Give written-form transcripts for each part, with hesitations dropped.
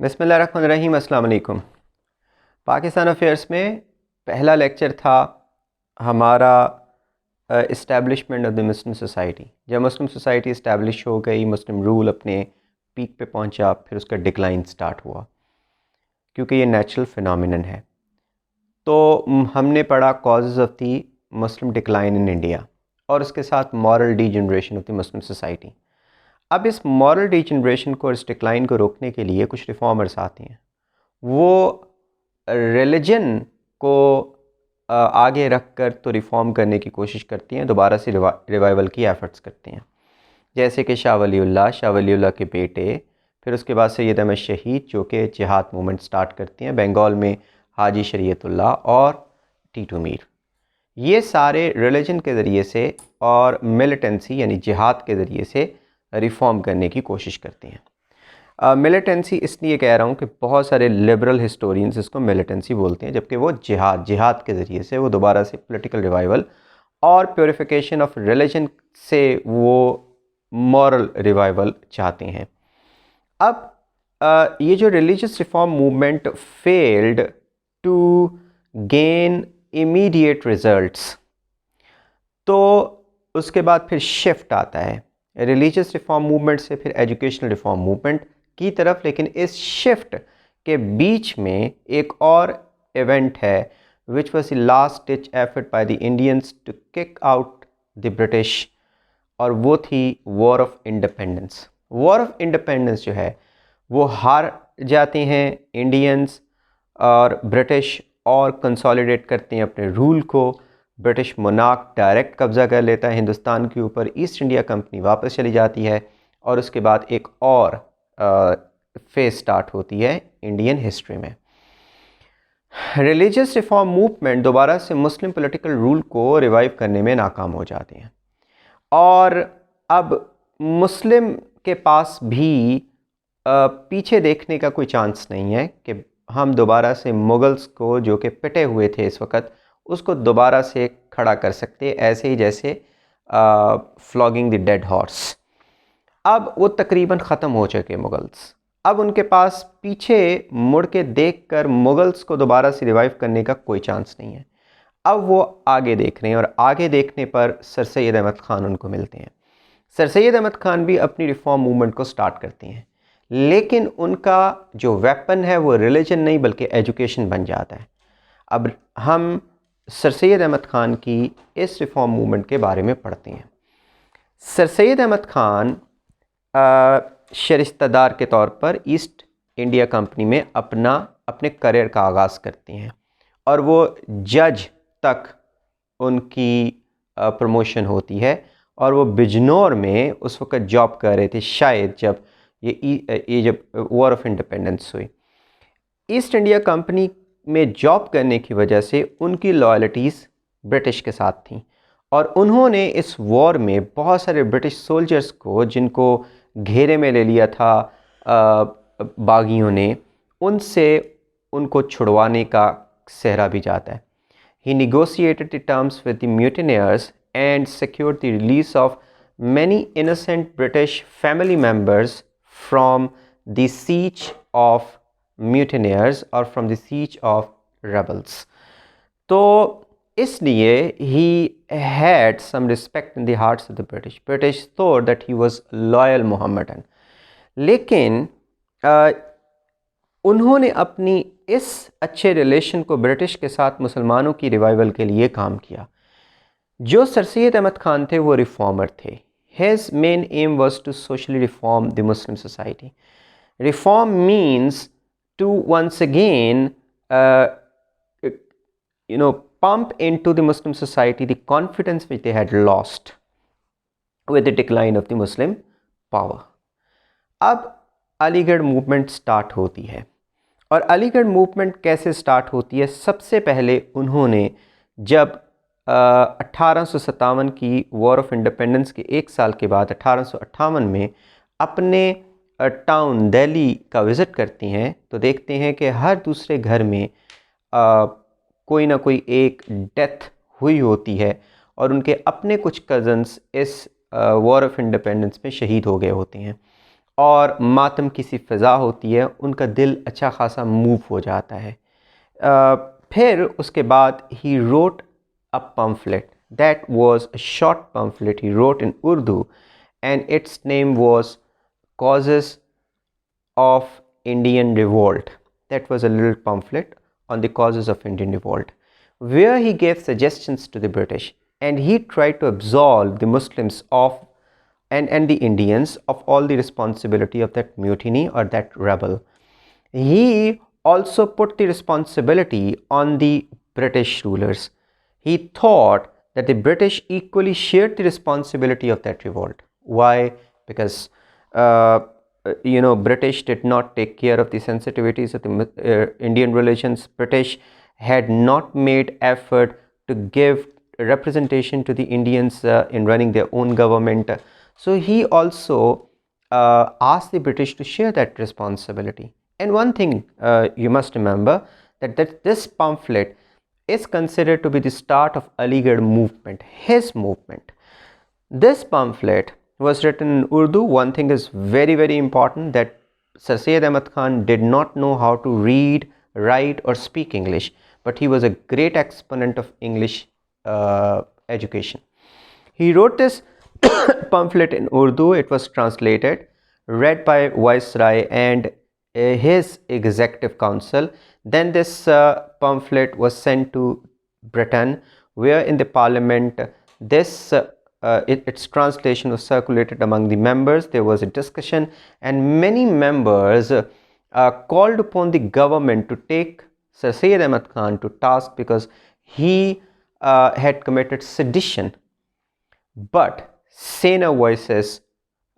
बिस्मिल्लाहिर्रहमानिर्रहीम। अस्सलाम वालेकुम। पाकिस्तान अफेयर्स में पहला लेक्चर था हमारा establishment of the Muslim society. जब मुस्लिम सोसाइटी इस्टेब्लिश हो गई, मुस्लिम रूल अपने पीक पे पहुंचा, फिर उसका डिक्लाइन स्टार्ट हुआ क्योंकि ये नेचुरल फिनोमिनन है। तो हमने पढ़ा causes of the Muslim decline in India और उसके साथ moral degeneration of the Muslim society. अब इस मॉरल डीजनरेशन को, इस डिक्लाइन को रोकने के लिए कुछ रिफॉर्मर्स आते हैं। वो रिलीजन को आगे रख कर तो रिफ़ॉर्म करने की कोशिश करती हैं, दोबारा से रिवाइवल की एफ़र्ट्स करते हैं। जैसे कि शाह वलीउल्लाह के बेटे, फिर उसके बाद सैयद अहमद शहीद जो कि जिहाद मूवमेंट स्टार्ट करती हैं। बंगाल में हाजी शरीयतुल्लाह और टीटू मीर, ये सारे रिलीजन के ज़रिए से और मिलिटेंसी यानी जिहाद के ज़रिए से रिफ़ॉर्म करने की कोशिश करते हैं। मिलिटेंसी इसलिए कह रहा हूँ कि बहुत सारे लिबरल हिस्टोरियंस इसको मिलिटेंसी बोलते हैं, जबकि वो जिहाद के ज़रिए से वो दोबारा से पॉलिटिकल रिवाइवल और प्योरिफिकेशन ऑफ रिलीजन से वो मॉरल रिवाइवल चाहते हैं। अब ये जो religious reform movement failed to gain immediate results, तो उसके बाद फिर शिफ्ट आता है रिलीजियस रिफॉर्म मूवमेंट से फिर एजुकेशनल रिफॉर्म मूवमेंट की तरफ। लेकिन इस शिफ्ट के बीच में एक और इवेंट है which was the last ditch effort by the Indians to kick out the British, और वो थी war of independence. War of independence जो है वो हार जाते हैं इंडियंस और ब्रिटिश, और कंसोलिडेट करते हैं अपने रूल को। ब्रिटिश मोनार्क डायरेक्ट कब्ज़ा कर लेता है हिंदुस्तान के ऊपर, ईस्ट इंडिया कंपनी वापस चली जाती है, और उसके बाद एक और फेज स्टार्ट होती है इंडियन हिस्ट्री में। रिलीजियस रिफॉर्म मूवमेंट दोबारा से मुस्लिम पॉलिटिकल रूल को रिवाइव करने में नाकाम हो जाते हैं, और अब मुस्लिम के पास भी पीछे देखने का कोई चांस नहीं है कि हम दोबारा से मुग़ल्स को, जो कि पिटे हुए थे इस वक्त, उसको दोबारा से खड़ा कर सकते, ऐसे ही जैसे फ्लॉगिंग द डेड हॉर्स। अब वो तकरीबन ख़त्म हो चुके मुग़ल्स। अब उनके पास पीछे मुड़ के देख कर मुग़ल्स को दोबारा से रिवाइव करने का कोई चांस नहीं है। अब वो आगे देख रहे हैं, और आगे देखने पर सर सैयद अहमद ख़ान उनको मिलते हैं। सर सैयद अहमद ख़ान भी अपनी रिफॉर्म मूवमेंट को स्टार्ट करते हैं, लेकिन उनका जो वेपन है वो रिलीजन नहीं बल्कि एजुकेशन बन जाता है। अब हम सर सैयद अहमद ख़ान की इस रिफॉर्म मूवमेंट के बारे में पढ़ते हैं। सर सैयद अहमद ख़ान शरिश्तेदार के तौर पर ईस्ट इंडिया कंपनी में अपने करियर का आगाज़ करते हैं, और वो जज तक उनकी प्रमोशन होती है, और वो बिजनौर में उस वक्त जॉब कर रहे थे शायद जब जब वॉर ऑफ इंडिपेंडेंस हुई। ईस्ट इंडिया कंपनी में जॉब करने की वजह से उनकी लॉयल्टीज़ ब्रिटिश के साथ थी, और उन्होंने इस वॉर में बहुत सारे ब्रिटिश सोल्जर्स को, जिनको घेरे में ले लिया था बागियों ने, उनसे उनको छुड़वाने का सहरा भी जाता है। He negotiated the terms with the mutineers and secured the release of many innocent British family members from the siege of mutineers or from the siege of rebels. तो इसलिए he had some respect in the hearts of the British. British thought that he was loyal Mohammedan. लेकिन उन्होंने अपनी इस अच्छे relation को British के साथ मुसलमानों की रिवाइवल के लिए काम किया। जो सर सैयद अहमद ख़ान थे वो रिफॉर्मर थे। His main aim was to socially reform the Muslim society. Reform means to once again pump into the Muslim society the confidence which they had lost with the decline of the Muslim power. अब Aligarh movement start होती है, और Aligarh movement कैसे start होती है? सबसे पहले उन्होंने जब 1857 की वॉर ऑफ इंडिपेंडेंस के एक साल के बाद 1858 में अपने टाउन दिल्ली का विज़िट करती हैं, तो देखते हैं कि हर दूसरे घर में कोई ना कोई एक डेथ हुई होती है, और उनके अपने कुछ कज़न्स इस वॉर ऑफ इंडिपेंडेंस में शहीद हो गए होते हैं। और मातम की सी फ़िज़ा होती है, उनका दिल अच्छा खासा मूव हो जाता है। फिर उसके बाद he wrote a pamphlet that was a short pamphlet he wrote in Urdu, and its name was Causes of Indian Revolt. That was a little pamphlet on the causes of Indian revolt, where he gave suggestions to the British, and he tried to absolve the Muslims of and the Indians of all the responsibility of that mutiny or that rebel. He also put the responsibility on the British rulers. He thought that the British equally shared the responsibility of that revolt. Why? Because British did not take care of the sensitivities of the Indian relations. British had not made effort to give representation to the Indians in running their own government. So he also asked the British to share that responsibility. And one thing you must remember that this pamphlet is considered to be the start of Aligarh movement, his movement. This pamphlet was written in Urdu. One thing is very, very important, that Sir Syed Ahmad Khan did not know how to read, write or speak English, but he was a great exponent of English education. He wrote this pamphlet in Urdu. It was translated, read by Viceroy and his executive council. Then this pamphlet was sent to Britain, where in the parliament its translation was circulated among the members. There was a discussion, and many members called upon the government to take Sir Syed Ahmad Khan to task because he had committed sedition. But saner voices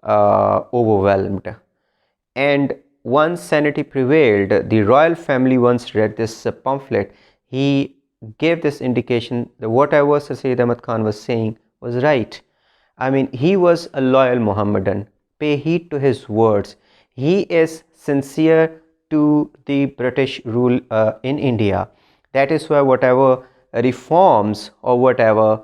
overwhelmed, and once sanity prevailed, the royal family once read this pamphlet. He gave this indication that whatever Sir Syed Ahmad Khan was saying was right. I mean, he was a loyal Mohammedan. Pay heed to his words. He is sincere to the British rule in India. That is why whatever reforms or whatever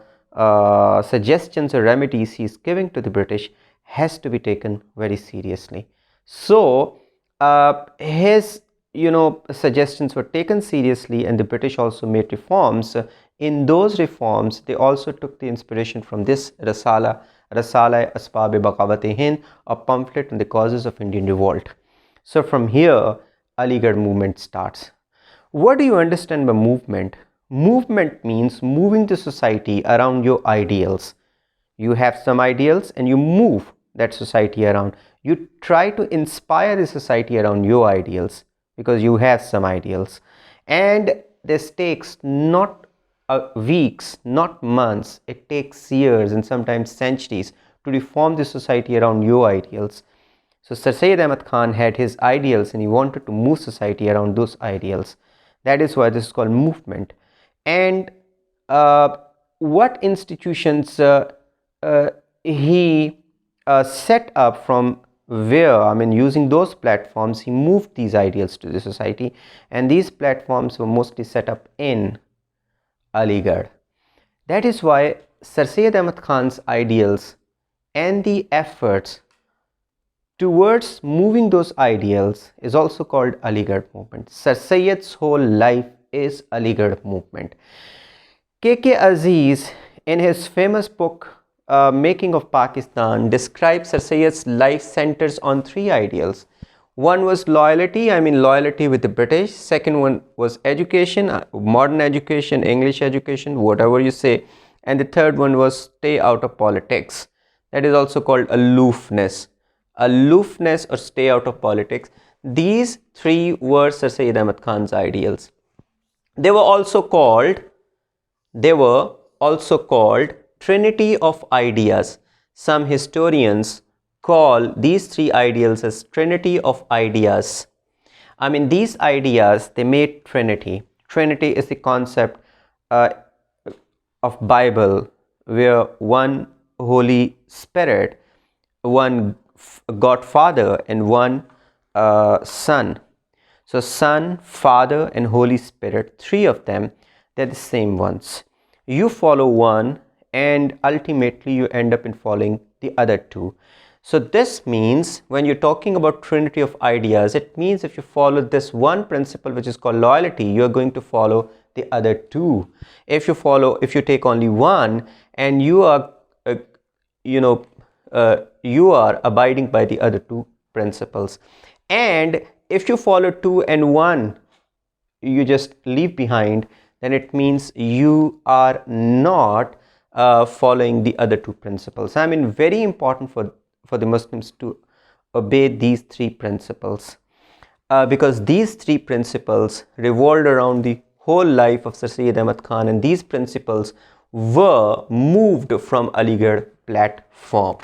suggestions or remedies he is giving to the British has to be taken very seriously. So his suggestions were taken seriously, and the British also made reforms. In those reforms, they also took the inspiration from this Rasala Asbab Bagawat Hind, a pamphlet on the causes of Indian revolt. So from here, Aligarh movement starts. What do you understand by movement? Movement means moving the society around your ideals. You have some ideals and you move that society around. You try to inspire the society around your ideals because you have some ideals. And this takes not weeks, not months. It takes years and sometimes centuries to reform the society around your ideals. So Sir Syed Ahmad Khan had his ideals and he wanted to move society around those ideals. That is why this is called movement. And what institutions he set up, from where, I mean, using those platforms, he moved these ideals to the society, and these platforms were mostly set up in Aligarh. That is why Sir Syed Ahmad Khan's ideals and the efforts towards moving those ideals is also called Aligarh movement. Sir Syed's whole life is Aligarh movement. K.K. Aziz, in his famous book Making of Pakistan, describes Sir Syed's life centers on three ideals. One was loyalty, I mean loyalty with the British. Second one was education, modern education, English education, whatever you say. And the third one was stay out of politics. That is also called aloofness. Aloofness or stay out of politics. These three were Sir Syed Ahmad Khan's ideals. They were also called Trinity of Ideas. Some historians call these three ideals as Trinity of Ideas. I mean, these ideas, they made Trinity. Trinity is the concept of Bible, where one Holy Spirit, one God Father and one Son. So Son, Father and Holy Spirit, three of them, they're the same ones. You follow one and ultimately you end up in following the other two. So this means when you're talking about trinity of ideas, it means if you follow this one principle which is called loyalty, you're going to follow the other two. If you take only one and you are you are abiding by the other two principles, and if you follow two and one you just leave behind, then it means you are not following the other two principles. I mean, very important for the Muslims to obey these three principles, because these three principles revolved around the whole life of Sir Syed Ahmad Khan, and these principles were moved from Aligarh platform.